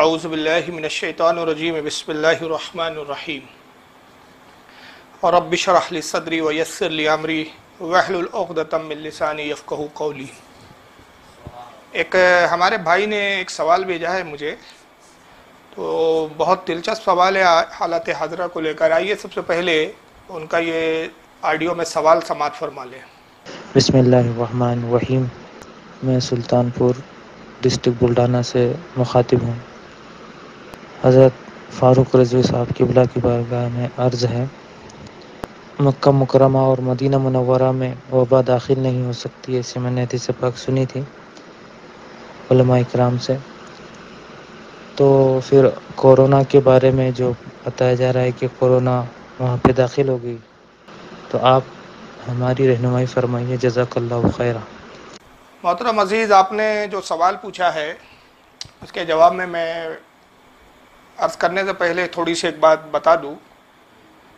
اعوذ باللہ من الشیطان الرجیم بسم اللہ الرحمن الرحیم رب اشرح لی صدری ویسر لی امری واحلل عقدۃ من لسانی یفقہوا قولی۔ ایک ہمارے بھائی نے ایک سوال بھیجا ہے مجھے، تو بہت دلچسپ سوال ہے حالت حاضرہ کو لے کر۔ آئیے سب سے پہلے ان کا یہ آڈیو میں سوال سماعت فرما لیں۔ بسم اللہ الرحمن الرحیم۔ میں سلطان پور ڈسٹرکٹ بلڈانہ سے مخاطب ہوں۔ حضرت فاروق رضوی صاحب قبلہ کی بارگاہ میں عرض ہے، مکہ مکرمہ اور مدینہ منورہ میں وبا داخل نہیں ہو سکتی، ایسے میں نے حدیث پاک سنی تھی علماء اکرام سے۔ تو پھر کورونا کے بارے میں جو بتایا جا رہا ہے کہ کورونا وہاں پہ داخل ہو گئی، تو آپ ہماری رہنمائی فرمائیے، جزاک اللہ خیرہ۔ محترم عزیز، آپ نے جو سوال پوچھا ہے اس کے جواب میں عرض کرنے سے پہلے تھوڑی سی ایک بات بتا دوں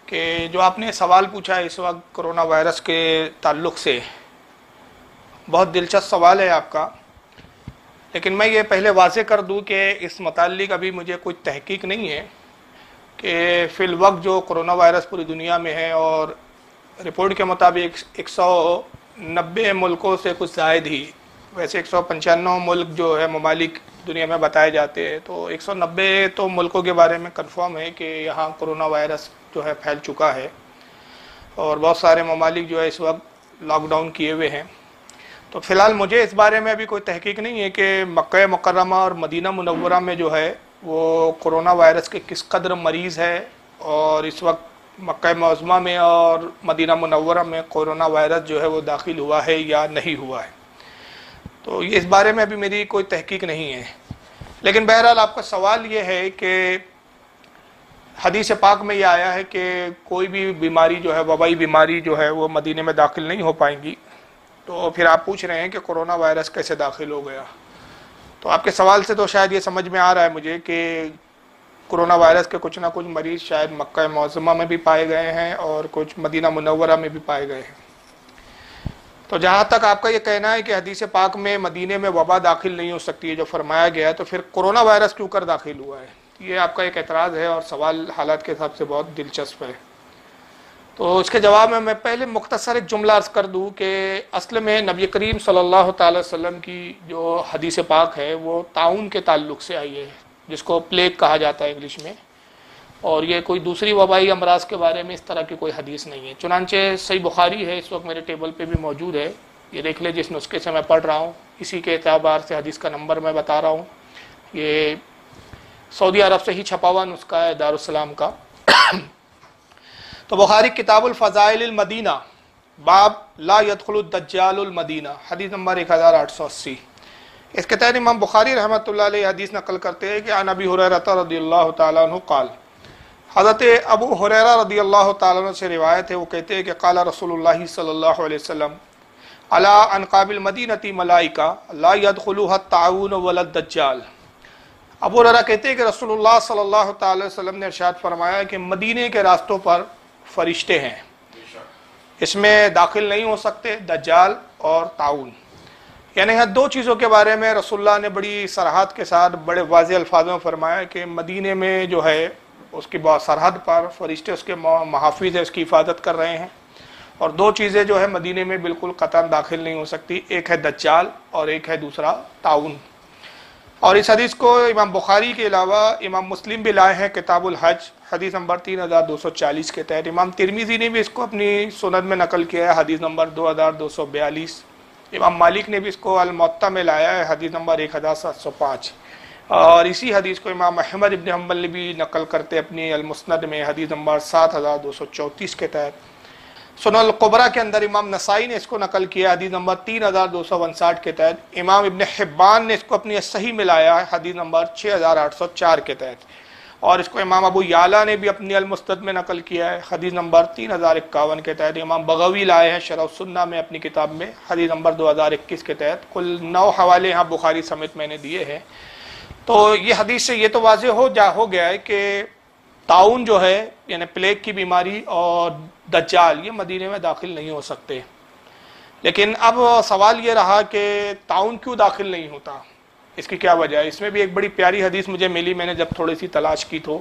کہ جو آپ نے سوال پوچھا ہے اس وقت کرونا وائرس کے تعلق سے، بہت دلچسپ سوال ہے آپ کا، لیکن میں یہ پہلے واضح کر دوں کہ اس متعلق ابھی مجھے کوئی تحقیق نہیں ہے کہ فی الوقت جو کرونا وائرس پوری دنیا میں ہے، اور رپورٹ کے مطابق 190 ملکوں سے کچھ زائد ہی، ویسے 195 ملک جو ہے ممالک دنیا میں بتائے جاتے ہیں، تو 190 تو ملکوں کے بارے میں کنفرم ہے کہ یہاں کرونا وائرس جو ہے پھیل چکا ہے، اور بہت سارے ممالک جو ہے اس وقت لاک ڈاؤن کیے ہوئے ہیں۔ تو فی الحال مجھے اس بارے میں ابھی کوئی تحقیق نہیں ہے کہ مکہ مکرمہ اور مدینہ منورہ میں جو ہے وہ کرونا وائرس کے کس قدر مریض ہے، اور اس وقت مکہ معظمہ میں اور مدینہ منورہ میں کرونا وائرس جو ہے وہ داخل ہوا ہے یا نہیں ہوا ہے۔ تو اس بارے میں ابھی میری کوئی تحقیق نہیں ہے، لیکن بہرحال آپ کا سوال یہ ہے کہ حدیث پاک میں یہ آیا ہے کہ کوئی بھی بیماری جو ہے، وبائی بیماری جو ہے وہ مدینے میں داخل نہیں ہو پائیں گی، تو پھر آپ پوچھ رہے ہیں کہ کرونا وائرس کیسے داخل ہو گیا۔ تو آپ کے سوال سے تو شاید یہ سمجھ میں آ رہا ہے مجھے کہ کرونا وائرس کے کچھ نہ کچھ مریض شاید مکہ معظمہ میں بھی پائے گئے ہیں اور کچھ مدینہ منورہ میں بھی پائے گئے ہیں۔ تو جہاں تک آپ کا یہ کہنا ہے کہ حدیث پاک میں مدینے میں وبا داخل نہیں ہو سکتی ہے جو فرمایا گیا ہے، تو پھر کرونا وائرس کیوں کر داخل ہوا ہے؟ یہ آپ کا ایک اعتراض ہے، اور سوال حالات کے حساب سے بہت دلچسپ ہے۔ تو اس کے جواب میں پہلے مختصر ایک جملہ عرض کر دوں کہ اصل میں نبی کریم صلی اللہ تعالی وسلم کی جو حدیث پاک ہے وہ طاعون کے تعلق سے آئی ہے، جس کو پلیگ کہا جاتا ہے انگلش میں، اور یہ کوئی دوسری وبائی امراض کے بارے میں اس طرح کی کوئی حدیث نہیں ہے۔ چنانچہ صحیح بخاری ہے، اس وقت میرے ٹیبل پہ بھی موجود ہے، یہ دیکھ لیں جس نسخے سے میں پڑھ رہا ہوں، اسی کے اعتبار سے حدیث کا نمبر میں بتا رہا ہوں۔ یہ سعودی عرب سے ہی چھپا ہوا نسخہ ہے، دارالسلام کا۔ تو بخاری کتاب الفضائل المدینہ، باب لا يدخل الدجال المدینہ، حدیث نمبر 1880۔ اس کے تحت امام بخاری رحمۃ اللہ علیہ حدیث نقل کرتے ہیں کہ عن ابی ہریرہ رضی اللہ تعالیٰ عنہ قال، حضرت ابو ہریرہ رضی اللہ تعالیٰ عنہ سے روایت ہے، وہ کہتے ہیں کہ قال رسول اللہ صلی اللہ علیہ وسلم علی انقاب المدینۃ ملائکہ لا يدخلها الطاعون ولا الدجال۔ ابو ہریرہ کہتے ہیں کہ رسول اللہ صلی اللہ تعالی وسلم نے ارشاد فرمایا کہ مدینے کے راستوں پر فرشتے ہیں، اس میں داخل نہیں ہو سکتے دجال اور طاعون۔ یعنی یہاں دو چیزوں کے بارے میں رسول اللہ نے بڑی صراحت کے ساتھ بڑے واضح الفاظوں میں فرمایا کہ مدینے میں جو ہے اس کی بہت سرحد پر فرشتے اس کے محافظ ہے، اس کی حفاظت کر رہے ہیں، اور دو چیزیں جو ہے مدینے میں بالکل قطعاً داخل نہیں ہو سکتی، ایک ہے دجال اور ایک ہے دوسرا طاعون۔ اور اس حدیث کو امام بخاری کے علاوہ امام مسلم بھی لائے ہیں کتاب الحج، حدیث نمبر 3240 کے تحت۔ امام ترمذی نے بھی اس کو اپنی سنن میں نقل کیا ہے، حدیث نمبر 2242۔ امام مالک نے بھی اس کو الموطا میں لایا ہے، حدیث نمبر 1705۔ اور اسی حدیث کو امام احمد ابن حنبل نے بھی نقل کرتے اپنی المسند میں، حدیث نمبر 7234 کے تحت۔ سنن القبرہ کے اندر امام نسائی نے اس کو نقل کیا، حدیث نمبر 3259 کے تحت۔ امام ابن حبان نے اس کو اپنی صحیح میں لایا ہے، حدیث نمبر 6804 کے تحت۔ اور اس کو امام ابو یعلا نے بھی اپنی المستد میں نقل کیا ہے، حدیث نمبر 3051 کے تحت۔ امام بغوی لائے ہیں شرح السنہ میں اپنی کتاب میں، حدیث نمبر 2021 کے تحت۔ کل 9 حوالے یہاں بخاری سمیت میں نے دیے ہیں۔ تو یہ حدیث سے یہ تو واضح ہو گیا ہے کہ طاعون جو ہے یعنی پلیگ کی بیماری اور دجال یہ مدینے میں داخل نہیں ہو سکتے۔ لیکن اب سوال یہ رہا کہ طاعون کیوں داخل نہیں ہوتا؟ اس کی کیا وجہ ہے؟ اس میں بھی ایک بڑی پیاری حدیث مجھے ملی، میں نے جب تھوڑی سی تلاش کی تو،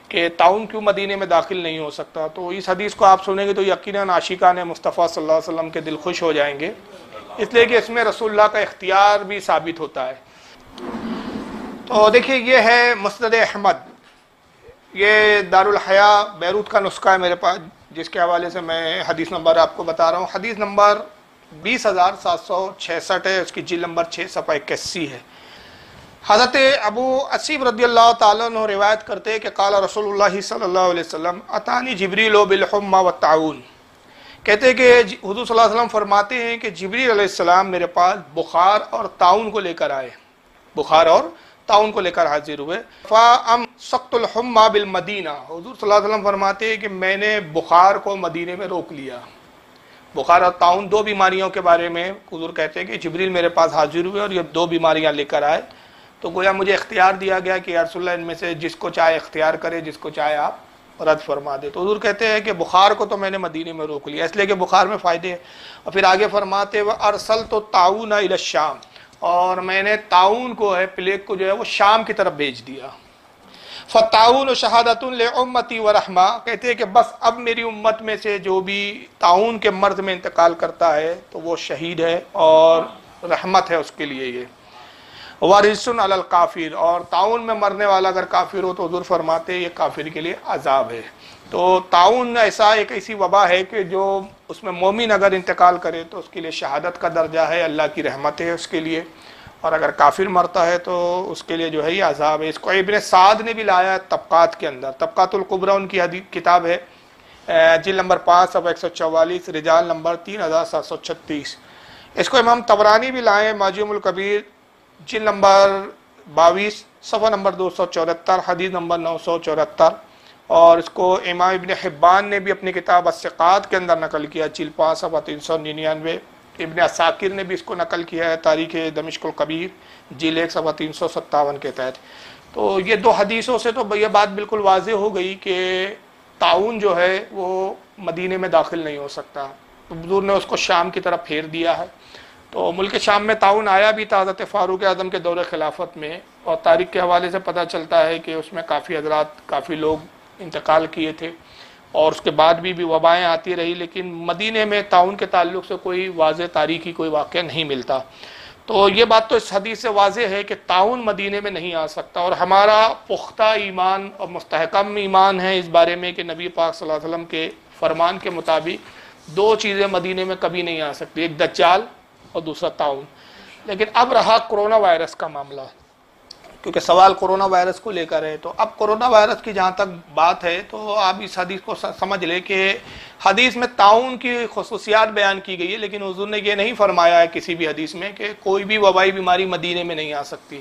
کہ تعاون کیوں مدینے میں داخل نہیں ہو سکتا. تو اس حدیث کو آپ سنیں گے تو یقیناً عاشقان مصطفیٰ صلی اللہ علیہ وسلم کے دل خوش ہو جائیں گے، اس لیے کہ اس میں رسول اللہ کا اختیار بھی ثابت ہوتا ہے. تو دیکھیے یہ ہے مسند احمد، یہ دارالحیا بیروت کا نسخہ ہے میرے پاس، جس کے حوالے سے میں حدیث نمبر آپ کو بتا رہا ہوں. حدیث نمبر 20,766 ہے، اس کی جلد نمبر 6 صفحہ 81 ہے. حضرت ابو اسیب رضی اللہ تعالیٰ عنہ روایت کرتے ہیں کہ قال رسول اللہ صلی اللہ علیہ وسلم اتانی جبریل بالحمى والطاعون، کہتے ہیں کہ حضور صلی اللہ علیہ وسلم فرماتے ہیں کہ جبریل علیہ السلام میرے پاس بخار اور طاعون کو لے کر آئے، بخار اور طاعون کو لے کر حاضر ہوئے. فامسكت الحمى بالمدینہ، حضور صلی اللہ علیہ وسلم فرماتے ہیں کہ میں نے بخار کو مدینے میں روک لیا. بخار اور طاعون دو بیماریوں کے بارے میں حضور کہتے ہیں کہ جبریل میرے پاس حاضر ہوئے اور یہ دو بیماریاں لے کر آئے، تو گویا مجھے اختیار دیا گیا کہ یا رسول اللہ ان میں سے جس کو چاہے اختیار کرے، جس کو چاہے آپ رد فرما دے. تو حضور کہتے ہیں کہ بخار کو تو میں نے مدینے میں روک لیا، اس لیے کہ بخار میں فائدے ہیں. اور پھر آگے فرماتے وہ ارسلت الطاعون الی الشام، اور میں نے طاعون کو ہے پلیگ کو جو ہے وہ شام کی طرف بھیج دیا. فالطاعون شہادۃ لامتی ورحمہ، کہتے ہیں کہ بس اب میری امت میں سے جو بھی طاعون کے مرض میں انتقال کرتا ہے تو وہ شہید ہے اور رحمت ہے اس کے لیے. یہ وارث علی الکافر، اور طاعون میں مرنے والا اگر کافر ہو تو حضور فرماتے ہیں یہ کافر کے لیے عذاب ہے. تو طاعون ایسی وبا ہے کہ جو اس میں مومن اگر انتقال کرے تو اس کے لیے شہادت کا درجہ ہے، اللہ کی رحمت ہے اس کے لیے، اور اگر کافر مرتا ہے تو اس کے لیے جو ہے یہ عذاب ہے. اس کو ابن سعد نے بھی لایا ہے طبقات کے اندر، طبقات الکبریٰ ان کی حدیث کتاب ہے، جلد نمبر 5 صفحہ 144، رجال نمبر 3736. اس کو امام طبرانی بھی لائے معجم الکبیر، جلد نمبر 22 صفحہ نمبر 274، حدیث نمبر 974. اور اس کو امام ابن حبان نے بھی اپنی کتاب الثقات کے اندر نقل کیا، جلد 5 صفحہ 399. ابن عساکر نے بھی اس کو نقل کیا ہے تاریخ دمشق الکبیر، جلد 1 صفحہ 357 کے تحت. تو یہ دو حدیثوں سے تو یہ بات بالکل واضح ہو گئی کہ طاعون جو ہے وہ مدینے میں داخل نہیں ہو سکتا. حضور نے اس کو شام کی طرف پھیر دیا ہے. تو ملک شام میں طاعون آیا بھی تھا حضرت فاروق اعظم کے دور خلافت میں، اور تاریخ کے حوالے سے پتہ چلتا ہے کہ اس میں کافی حضرات، کافی لوگ انتقال کیے تھے، اور اس کے بعد بھی وبائیں آتی رہی، لیکن مدینے میں طاعون کے تعلق سے کوئی واضح تاریخی کوئی واقعہ نہیں ملتا. تو یہ بات تو اس حدیث سے واضح ہے کہ طاعون مدینے میں نہیں آ سکتا. اور ہمارا پختہ ایمان اور مستحکم ایمان ہے اس بارے میں کہ نبی پاک صلی اللہ علیہ وسلم کے فرمان کے مطابق دو چیزیں مدینے میں کبھی نہیں آ سکتی، ایک دجال اور دوسرا طاعون. لیکن اب رہا کرونا وائرس کا معاملہ، کیونکہ سوال کرونا وائرس کو لے کر ہے. تو اب کرونا وائرس کی جہاں تک بات ہے تو آپ اس حدیث کو سمجھ لیں کہ حدیث میں طاعون کی خصوصیات بیان کی گئی ہے، لیکن حضور نے یہ نہیں فرمایا ہے کسی بھی حدیث میں کہ کوئی بھی وبائی بیماری مدینے میں نہیں آ سکتی.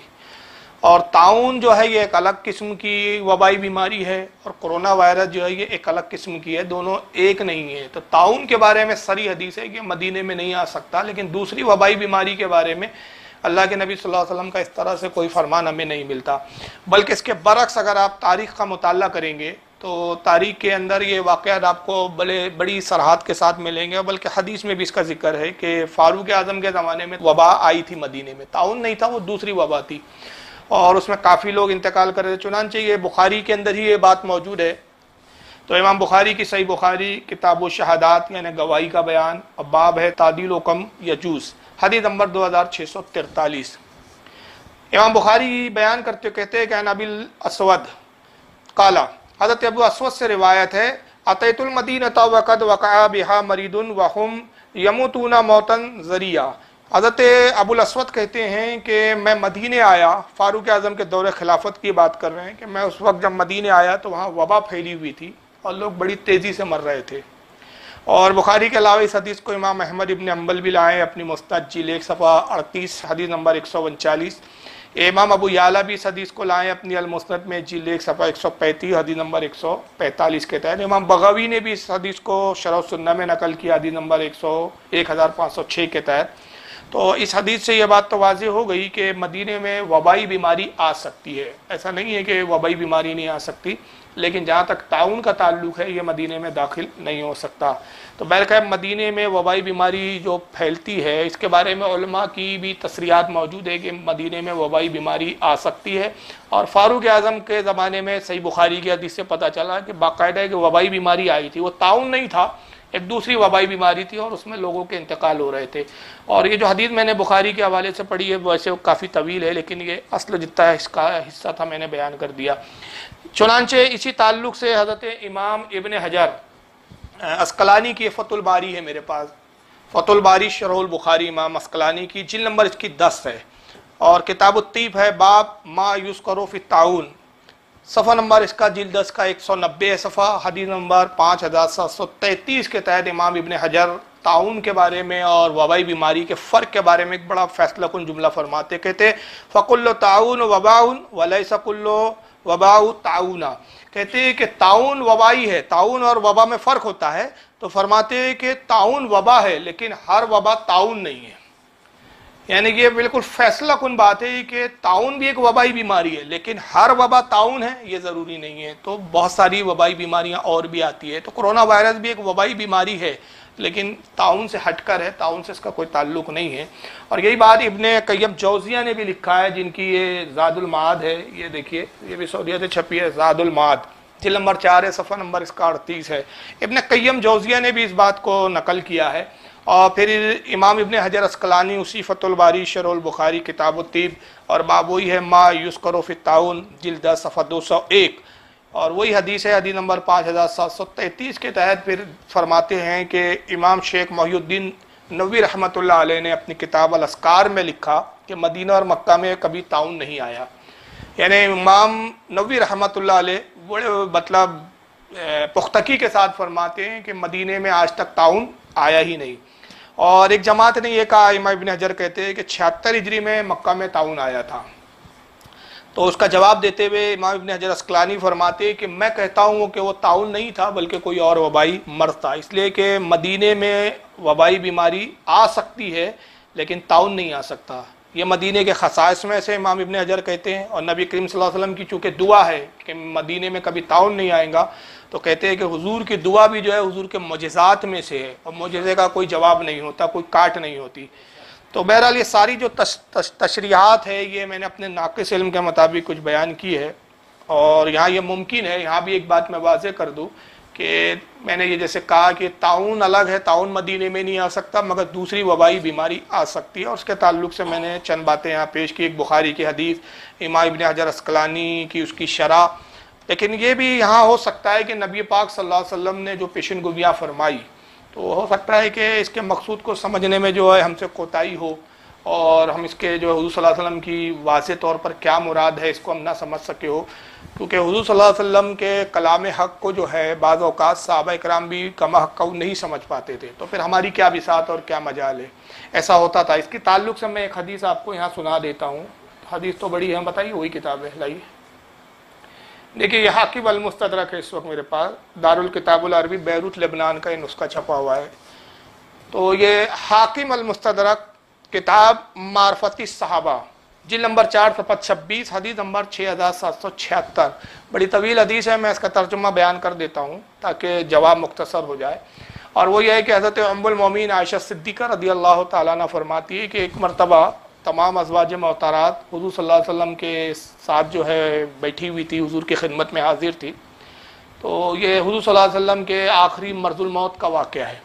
اور طاعون جو ہے یہ ایک الگ قسم کی وبائی بیماری ہے، اور کرونا وائرس جو ہے یہ ایک الگ قسم کی ہے، دونوں ایک نہیں ہے. تو طاعون کے بارے میں صریح حدیث ہے کہ مدینے میں نہیں آ سکتا، لیکن دوسری وبائی بیماری کے بارے میں اللہ کے نبی صلی اللہ علیہ وسلم کا اس طرح سے کوئی فرمان ہمیں نہیں ملتا. بلکہ اس کے برعکس اگر آپ تاریخ کا مطالعہ کریں گے تو تاریخ کے اندر یہ واقعات آپ کو بڑی صراحت کے ساتھ ملیں گے. بلکہ حدیث میں بھی اس کا ذکر ہے کہ فاروق اعظم کے زمانے میں وبا آئی تھی مدینے میں، طاعون نہیں تھا، وہ دوسری وبا تھی، اور اس میں کافی لوگ انتقال کر رہے تھے. چنانچہ یہ بخاری کے اندر ہی یہ بات موجود ہے. تو امام بخاری کی صحیح بخاری کتاب الشہادات یعنی گواہی کا بیان، اور باب ہے تعدیل حکم یجوز، حدیث نمبر 2643. امام بخاری بیان کرتے کہتے ہیں کہ ان ابی الاسود قال، حضرت ابو اسود سے روایت ہے، اتیت المدینۃ وقد وقع بها مریض وهم یموتون موتا ذریعا. حضرت ابو الاسود کہتے ہیں کہ میں مدینے آیا، فاروق اعظم کے دور خلافت کی بات کر رہے ہیں، کہ میں اس وقت جب مدینے آیا تو وہاں وبا پھیلی ہوئی تھی اور لوگ بڑی تیزی سے مر رہے تھے. اور بخاری کے علاوہ اس حدیث کو امام احمد ابن حنبل بھی لائے اپنی مسند جلد 1 صفحہ 38 حدیث نمبر 139. امام ابو یعلا بھی اس حدیث کو لائے اپنی المسند میں جلد 1 صفحہ 135 حدیث نمبر 145 کے تحت. امام بغوی نے بھی اس حدیث کو شرح السنہ میں نقل کیا حدیث نمبر 1506 کے تحت. تو اس حدیث سے یہ بات تو واضح ہو گئی کہ مدینے میں وبائی بیماری آ سکتی ہے، ایسا نہیں ہے کہ وبائی بیماری نہیں آ سکتی، لیکن جہاں تک تعاون کا تعلق ہے یہ مدینے میں داخل نہیں ہو سکتا۔ تو بہرکیف مدینے میں وبائی بیماری جو پھیلتی ہے اس کے بارے میں علماء کی بھی تصریحات موجود ہے کہ مدینے میں وبائی بیماری آ سکتی ہے، اور فاروق اعظم کے زمانے میں صحیح بخاری کی حدیث سے پتہ چلا کہ باقاعدہ کہ وبائی بیماری آئی تھی، وہ طاعون نہیں تھا، ایک دوسری وبائی بیماری تھی اور اس میں لوگوں کے انتقال ہو رہے تھے۔ اور یہ جو حدیث میں نے بخاری کے حوالے سے پڑھی ہے ویسے کافی طویل ہے، لیکن یہ اصل جتنا اس کا حصہ تھا میں نے بیان کر دیا۔ چنانچہ اسی تعلق سے حضرت امام ابن حجر عسقلانی کی فتح الباری ہے میرے پاس، فتح الباری شرح البخاری امام عسقلانی کی، جلد نمبر اس کی 10 ہے، اور کتاب الطب ہے، باب ما یذکر فی الطاعون، صفحہ نمبر اس کا جلد 10 کا 190 صفحہ، حدیث نمبر 5733 کے تحت امام ابن حجر طاعون کے بارے میں اور وبائی بیماری کے فرق کے بارے میں ایک بڑا فیصلہ کن جملہ فرماتے، کہتے فَكُلُّ طَاعُونُ وَبَاءٌ وَلَيْسَ كُلُّ وَبَاءُ طَاعُونًا، کہتے ہیں کہ طاعون وبائی ہے، طاعون اور وبا میں فرق ہوتا ہے، تو فرماتے ہیں کہ طاعون وبا ہے لیکن ہر وبا طاعون نہیں ہے، یعنی کہ یہ بالکل فیصلہ کن بات ہے کہ طاعون بھی ایک وبائی بیماری ہے لیکن ہر وبا طاعون ہے یہ ضروری نہیں ہے۔ تو بہت ساری وبائی بیماریاں اور بھی آتی ہے، تو کرونا وائرس بھی ایک وبائی بیماری ہے لیکن طاعون سے ہٹ کر ہے، طاعون سے اس کا کوئی تعلق نہیں ہے۔ اور یہی بات ابن قیم جوزیہ نے بھی لکھا ہے، جن کی یہ زاد المعاد ہے، یہ دیکھیے یہ بھی سعودیہ سے چھپی ہے، زاد المعاد جلد نمبر 4 ہے، صفحہ نمبر اس کا 38 ہے، ابن قیم جوزیہ نے بھی اس بات کو نقل کیا ہے۔ اور پھر امام ابن حجر عسقلانی اسی فتح الباری شرح البخاری کتاب الطب، اور باب وہی ہے ما یذکر فی الطاعون جلد 10 صفحہ 201، اور وہی حدیث ہے، حدیث نمبر 5733 کے تحت پھر فرماتے ہیں کہ امام شیخ محی الدین نووی رحمۃ اللہ علیہ نے اپنی کتاب الاذکار میں لکھا کہ مدینہ اور مکہ میں کبھی طاعون نہیں آیا، یعنی امام نووی رحمۃ اللہ علیہ بڑے مطلب پختگی کے ساتھ فرماتے ہیں کہ مدینے میں آج تک طاعون آیا ہی نہیں۔ اور ایک جماعت نے یہ کہا، امام ابن حجر کہتے ہیں کہ 76 ہجری میں مکہ میں طاعون آیا تھا، تو اس کا جواب دیتے ہوئے امام ابن حجر عسقلانی فرماتے ہیں کہ میں کہتا ہوں کہ وہ طاعون نہیں تھا بلکہ کوئی اور وبائی مرض تھا، اس لیے کہ مدینے میں وبائی بیماری آ سکتی ہے لیکن طاعون نہیں آ سکتا، یہ مدینے کے خصائص میں سے امام ابن حجر کہتے ہیں۔ اور نبی کریم صلی اللہ علیہ وسلم کی چونکہ دعا ہے کہ مدینے میں کبھی طاعون نہیں آئے گا، تو کہتے ہیں کہ حضور کی دعا بھی جو ہے حضور کے معجزات میں سے ہے، اور معجزے کا کوئی جواب نہیں ہوتا، کوئی کاٹ نہیں ہوتی۔ تو بہرحال یہ ساری جو تشریحات ہے یہ میں نے اپنے ناقص علم کے مطابق کچھ بیان کی ہے، اور یہاں یہ ممکن ہے، یہاں بھی ایک بات میں واضح کر دوں کہ میں نے یہ جیسے کہا کہ طاعون الگ ہے، طاعون مدینے میں نہیں آ سکتا مگر دوسری وبائی بیماری آ سکتی ہے، اور اس کے تعلق سے میں نے چند باتیں یہاں پیش کی، ایک بخاری کی حدیث، امام ابن حجر عسقلانی کی اس کی شرح، لیکن یہ بھی یہاں ہو سکتا ہے کہ نبی پاک صلی اللہ علیہ وسلم نے جو پیشن گویاں فرمائی تو ہو سکتا ہے کہ اس کے مقصود کو سمجھنے میں جو ہے ہم سے کوتاہی ہو، اور ہم اس کے جو حضور صلی اللہ علیہ وسلم کی واضح طور پر کیا مراد ہے اس کو ہم نہ سمجھ سکے ہو، کیونکہ حضور صلی اللہ علیہ وسلم کے کلام حق کو جو ہے بعض اوقات صحابہ کرام بھی کما حق کو نہیں سمجھ پاتے تھے، تو پھر ہماری کیا بساط اور کیا مجال ہے، ایسا ہوتا تھا۔ اس کے تعلق سے میں ایک حدیث آپ کو یہاں سنا دیتا ہوں، حدیث تو بڑی ہے، بتائیے وہی کتاب ہے، لائیے دیکھیے، یہ حاکم المستدرک ہے اس وقت میرے پاس، دارالکتاب العربی بیروت لبنان کا یہ نسخہ چھپا ہوا ہے، تو یہ حاکم المستدرک کتاب معرفت الصحابہ جلد نمبر 4 صفحہ 26، حدیث نمبر 6776، بڑی طویل حدیث ہے، میں اس کا ترجمہ بیان کر دیتا ہوں تاکہ جواب مختصر ہو جائے، اور وہ یہ ہے کہ حضرت ام المومنین عائشہ صدیقہ رضی اللہ تعالیٰ عنہ فرماتی ہے کہ ایک مرتبہ تمام ازواج محترات حضور صلی اللہ علیہ وسلم کے ساتھ جو ہے بیٹھی ہوئی تھی، حضور کی خدمت میں حاضر تھی، تو یہ حضور صلی اللہ علیہ وسلم کے آخری مرض الموت کا واقعہ ہے،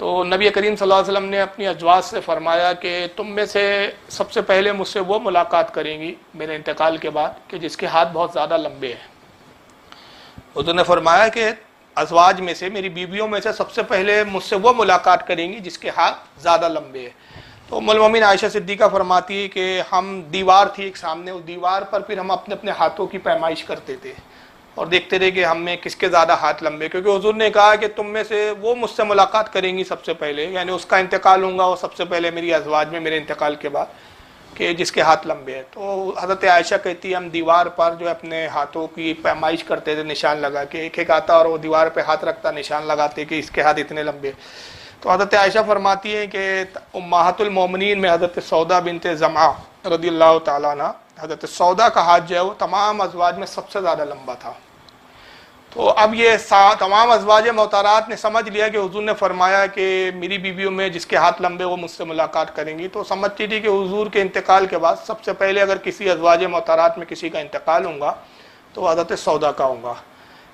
تو نبی کریم صلی اللہ علیہ وسلم نے اپنی ازواج سے فرمایا کہ تم میں سے سب سے پہلے مجھ سے وہ ملاقات کریں گی میرے انتقال کے بعد کہ جس کے ہاتھ بہت زیادہ لمبے ہیں۔ حضور نے فرمایا کہ ازواج میں سے، میری بیویوں میں سے سب سے پہلے مجھ سے وہ ملاقات کریں گی جس کے ہاتھ زیادہ لمبے ہیں۔ تو ام المومنین عائشہ صدیقہ فرماتی ہے کہ ہم دیوار تھی ایک سامنے، اس دیوار پر پھر ہم اپنے اپنے ہاتھوں کی پیمائش کرتے تھے اور دیکھتے رہے کہ ہم میں کس کے زیادہ ہاتھ لمبے، کیونکہ حضور نے کہا کہ تم میں سے وہ مجھ سے ملاقات کریں گی سب سے پہلے، یعنی اس کا انتقال ہوں گا وہ سب سے پہلے میری ازواج میں میرے انتقال کے بعد، کہ جس کے ہاتھ لمبے ہیں۔ تو حضرت عائشہ کہتی ہے ہم دیوار پر جو اپنے ہاتھوں کی پیمائش کرتے تھے، نشان لگا کے، ایک ایک آتا اور وہ دیوار پہ ہاتھ رکھتا، نشان لگاتے کہ اس کے ہاتھ اتنے لمبے۔ تو حضرت عائشہ فرماتی ہیں کہ امہات المومنین میں حضرت سودا بنت زمعہ رضی اللہ تعالیٰ عنہ، حضرت سودا کا ہاتھ جو ہے وہ تمام ازواج میں سب سے زیادہ لمبا تھا۔ تو اب یہ تمام ازواج محترات نے سمجھ لیا کہ حضور نے فرمایا کہ میری بیویوں میں جس کے ہاتھ لمبے وہ مجھ سے ملاقات کریں گی، تو سمجھتی تھی کہ حضور کے انتقال کے بعد سب سے پہلے اگر کسی ازواج محترات میں کسی کا انتقال ہوگا تو حضرت سودا کا ہوگا۔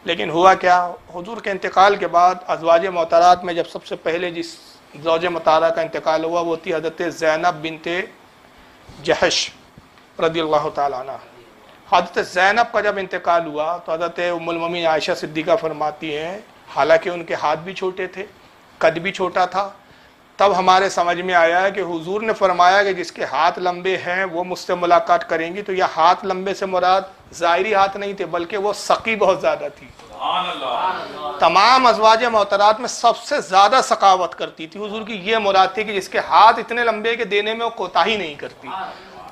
لیکن ہوا کیا، حضور کے انتقال کے بعد ازواج محترات میں جب سب سے پہلے جس زوج مطہرہ کا انتقال ہوا وہ تھی حضرت زینب بنت جحش رضی اللہ تعالیٰ عنہ۔ حضرت زینب کا جب انتقال ہوا تو حضرت ام المومنین عائشہ صدیقہ فرماتی ہیں حالانکہ ان کے ہاتھ بھی چھوٹے تھے، قد بھی چھوٹا تھا، تب ہمارے سمجھ میں آیا کہ حضور نے فرمایا کہ جس کے ہاتھ لمبے ہیں وہ مجھ سے ملاقات کریں گی، تو یہ ہاتھ لمبے سے مراد ظاہری ہاتھ نہیں تھے بلکہ وہ سقی بہت زیادہ تھی۔ تمام ازواج محترات میں سب سے زیادہ سخاوت کرتی تھی، حضور کی یہ مراد تھی کہ جس کے ہاتھ اتنے لمبے کے دینے میں وہ کوتاہی نہیں کرتی۔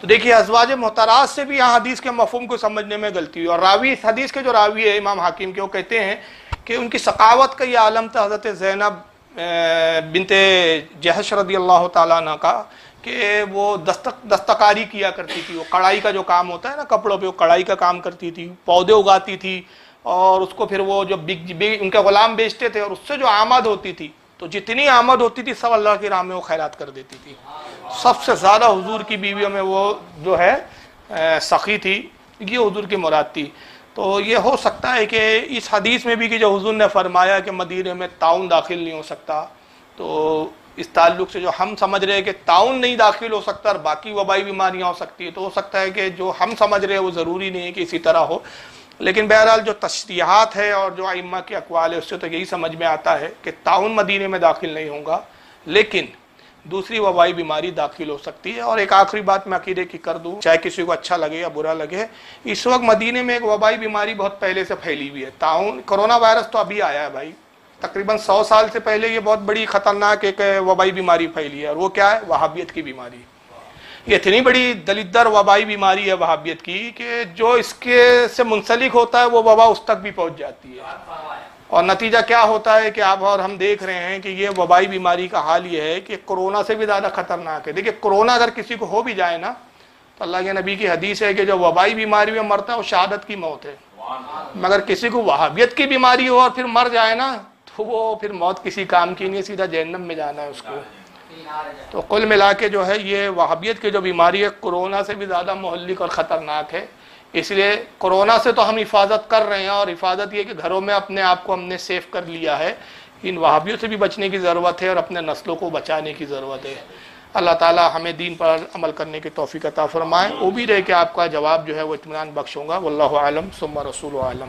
تو دیکھیے ازواج محترات سے بھی یہاں حدیث کے مفہوم کو سمجھنے میں غلطی ہوئی، اور راوی اس حدیث کے جو راوی ہے امام حاکم کے، وہ کہتے ہیں کہ ان کی سخاوت کا یہ عالم تھا حضرت زینب بنت جحش رضی اللہ تعالیٰ عنہ کا، کہ وہ دستکاری کیا کرتی تھی، وہ کڑھائی کا جو کام ہوتا ہے نا کپڑوں پہ، وہ کڑھائی کا کام کرتی تھی، پودے اگاتی تھی، اور اس کو پھر وہ جو ان کے غلام بیچتے تھے، اور اس سے جو آمد ہوتی تھی تو جتنی آمد ہوتی تھی سب اللہ کی راہ میں وہ خیرات کر دیتی تھی۔ سب سے زیادہ حضور کی بیویوں میں وہ جو ہے سخی تھی، یہ حضور کی مراد تھی۔ تو یہ ہو سکتا ہے کہ اس حدیث میں بھی کہ جو حضور نے فرمایا کہ مدینے میں طاعون داخل نہیں ہو سکتا، تو اس تعلق سے جو ہم سمجھ رہے ہیں کہ طاعون نہیں داخل ہو سکتا اور باقی وبائی بیماریاں ہو سکتی ہیں، تو ہو سکتا ہے کہ جو ہم سمجھ رہے ہیں وہ ضروری نہیں ہے کہ اسی طرح ہو۔ لیکن بہرحال جو تشریحات ہے اور جو ائمہ کے اقوال ہے اس سے تو یہی سمجھ میں آتا ہے کہ طاعون مدینے میں داخل نہیں ہوگا، لیکن دوسری وبائی بیماری داخل ہو سکتی ہے۔ اور ایک آخری بات میں عقیدے کی کر دوں، چاہے کسی کو اچھا لگے یا برا لگے، اس وقت مدینے میں ایک وبائی بیماری بہت پہلے سے پھیلی ہوئی ہے، طاعون، کرونا وائرس تو ابھی آیا ہے بھائی، تقریباً 100 سال سے پہلے یہ بہت بڑی خطرناک ایک وبائی بیماری پھیلی ہے، اور وہ کیا ہے؟ وہابیت کی بیماری۔ یہ اتنی بڑی دلدر وبائی بیماری ہے وہابیت کی کہ جو اس کے سے منسلک ہوتا ہے وہ وبا اس تک بھی پہنچ جاتی ہے، اور نتیجہ کیا ہوتا ہے کہ آپ اور ہم دیکھ رہے ہیں کہ یہ وبائی بیماری کا حال یہ ہے کہ کرونا سے بھی زیادہ خطرناک ہے۔ دیکھیں کرونا اگر کسی کو ہو بھی جائے نا تو اللہ کے نبی کی حدیث ہے کہ جو وبائی بیماری میں مرتا ہے وہ شہادت کی موت ہے، مگر کسی کو وہابیت کی بیماری ہو اور پھر مر جائے نا تو وہ پھر موت کسی کام کی نہیں، سیدھا جہنم میں جانا ہے اس کو۔ تو کل ملا کے جو ہے یہ وہابیت کی جو بیماری ہے کرونا سے بھی زیادہ مہلک اور خطرناک ہے، اس لیے کرونا سے تو ہم حفاظت کر رہے ہیں، اور حفاظت یہ کہ گھروں میں اپنے آپ کو ہم نے سیف کر لیا ہے، ان وہابیوں سے بھی بچنے کی ضرورت ہے اور اپنے نسلوں کو بچانے کی ضرورت ہے۔ اللہ تعالی ہمیں دین پر عمل کرنے کی توفیق عطا فرمائے۔ وہ بھی رہے کہ آپ کا جواب جو ہے وہ اطمینان بخش ہوگا۔ واللہ اعلم ثم رسول عالم۔